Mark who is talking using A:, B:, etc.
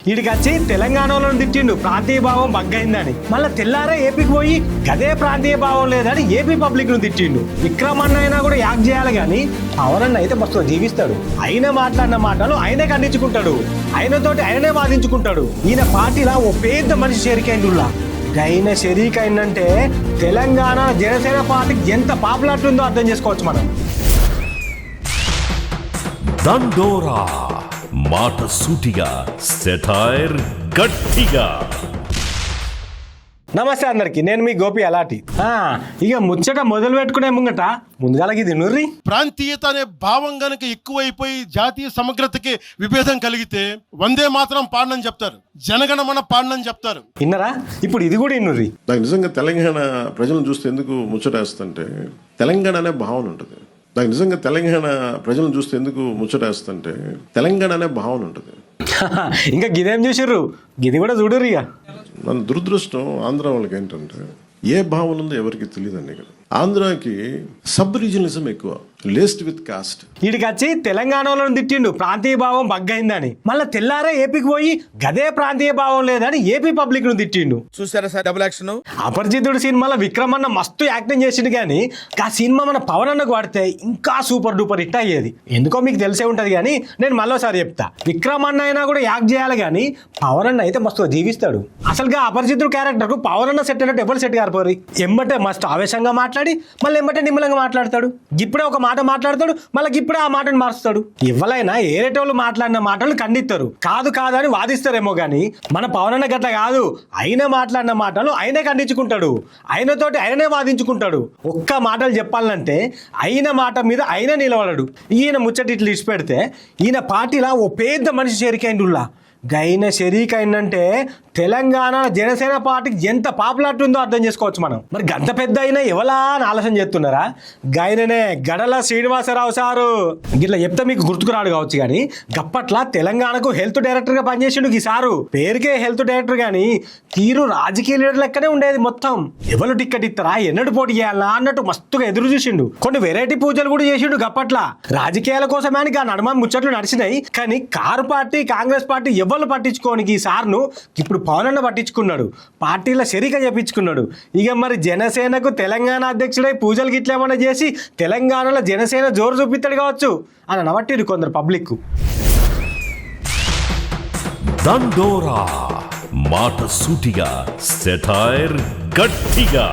A: వీడికి వచ్చి తెలంగాణలో తిట్టిండు ప్రాంతీయ భావం బగ్గైందని, మళ్ళీ తెల్లారే ఏపీకి పోయి గదే ప్రాంతీయ భావం లేదని ఏపీ పబ్లిక్ ను తిట్టిండు. విక్రమన్న అయినా కూడా యాక్ట్ చేయాలి కానీ పవన్ అన్న అయితే మస్తు జీవిస్తాడు. ఆయన మాట్లాడిన మాటలు ఆయనే ఖండించుకుంటాడు, ఆయనతోటి ఆయనే వాదించుకుంటాడు. ఈయన పార్టీలా ఓ పెద్ద మనిషి షరీకైండులా. గైన షరీకైందంటే తెలంగాణ జనసేన పార్టీకి ఎంత పాపులారిటీ ఉందో అర్థం చేసుకోవచ్చు మనం.
B: దండోరా మాట సూటిగా, సెటైర్ గట్టిగా.
A: నమస్తే అందరికి, నేను మీ గోపి అలాటి. ఇక ముచ్చట మొదలు పెట్టుకునే ముందుగా ఇది నుర్రి
C: ప్రాంతీయత అనే భావం గనక ఎక్కువైపోయి జాతీయ సమగ్రతకి విభేదం కలిగితే వందే మాత్రం పాడనని చెప్తారు, జనగణమన పాడనని చెప్తారు.
A: విన్నరా? ఇప్పుడు ఇది కూడా ఇన్నుర్రి.
D: నాకు నిజంగా తెలంగాణ ప్రజలను చూస్తే ఎందుకు ముచ్చటేస్తుంటే తెలంగాణ అనే భావన ఉంటుంది. నాకు నిజంగా తెలంగాణ ప్రజలను చూస్తే ఎందుకు ముచ్చటేస్తుంటే తెలంగాణ అనే భావన ఉంటుంది.
A: ఇంకా గిదేం చూసిర్రు, గిది కూడా చూడుర్రు. ఇక
D: మన దురదృష్టం ఆంధ్ర వాళ్ళకి ఏంటంటే ఏ భావన ఉందో ఎవరికి తెలియదండి. ఇక్కడ ఆంధ్రాకి సబ్ రీజనలిజం ఎక్కువ, లేస్డ్ విత్ కాస్ట్.
A: వీడికి వచ్చి తెలంగాణలో తిట్టిండు ప్రాంతీయ భావం బగ్గైందని, మళ్ళీ తెల్లారే ఏపీకి పోయి గదే ప్రాంతీయ భావం లేదని ఏపీ పబ్లిక్ ను తిట్టిండు.
E: చూసారా సార్ డబుల్ యాక్షన్?
A: అపరిచితుడు సినిమాలో విక్రమన్న మస్తు యాక్టింగ్ చేసిండు కానీ ఆ సినిమా మన పవన్ అన్నకు వాడితే ఇంకా సూపర్ డూపర్ హిట్ అయ్యేది. ఎందుకో మీకు తెలిసే ఉంటది కానీ నేను మళ్ళీసారి చెప్తా. విక్రమన్న అయినా కూడా యాక్ట్ చేయాలి కానీ పవన్ అన్న అయితే మస్తు జీవిస్తాడు. అసలుగా అపరిచితుడు క్యారెక్టర్ కు పవన్ అన్న సెట్ అయినట్టు ఎవరు సెట్ కారిపోరు. ఎమ్మటే మస్తు ఆవేశంగా మాట్లాడి మళ్ళీ ఎమ్మటే నిమ్మలంగా మాట్లాడతాడు. ఇప్పుడే ఒక మాట మాట్లాడతాడు, మళ్ళీ ఇప్పుడే ఆ మాటను మారుస్తాడు. ఎవరైనా ఏరేటోళ్ళు మాట్లాడిన మాటలు ఖండిస్తారు, కాదు కాదని వాదిస్తారేమో గానీ మన పవన్ అన్న గట్ల కాదు. ఆయన మాట్లాడిన మాటలు ఆయనే ఖండించుకుంటాడు, ఆయనతోటి ఆయనే వాదించుకుంటాడు. ఒక్క మాటలు చెప్పాలంటే ఆయన మాట మీద ఆయన నిలబడడు. ఈయన ముచ్చటి ఇట్లు ఇచ్చి పెడితే ఈయన పార్టీలా ఓ పెద్ద మనిషి చేరికైండులా. గైన షరీకైందంటే తెలంగాణ జనసేన పార్టీకి ఎంత పాపులారిటీ ఉందో అర్థం చేసుకోవచ్చు మనం. మరి గంత పెద్ద అయినా ఎవలా అని ఆలోచన చేస్తున్నారా? గైననే గడల శ్రీనివాసరావు సారు. గిట్లా చెప్తే మీకు గుర్తుకురాడు కావచ్చు కానీ గప్పట్ల తెలంగాణకు హెల్త్ డైరెక్టర్ గా పనిచేసిండు ఈ సారు. పేరుకే హెల్త్ డైరెక్టర్ గానీ తీరు రాజకీయ లీడర్ లెక్కనే ఉండేది మొత్తం. ఎవరు టికెట్ ఇస్తారా, ఎన్నడు పోటీ చేయాలా అన్నట్టు మస్తుగా ఎదురు చూసిండు. కొన్ని వెరైటీ పూజలు కూడా చేసిండు గప్పట్ల. రాజకీయాల కోసమే ఆ నడుమ ముచ్చట్లు నడిచినాయి కానీ కారు పార్టీ కాంగ్రెస్ పార్టీ ఎవరు పట్టించుకోనికి ఈ సార్ను ఇప్పుడు పవన్ అన్న పట్టించుకున్నాడు, పార్టీల షరీక చెప్పించుకున్నాడు. ఇక మరి జనసేనకు తెలంగాణ అధ్యక్షుడై పూజలు గిట్లేమన్నా చేసి తెలంగాణలో జనసేన జోరు చూపిస్తాడు కావచ్చు అని నవట్టిరు కొందరు పబ్లిక్.
B: దండోరా మాట సూటిగా, సెటైర్ గట్టిగా.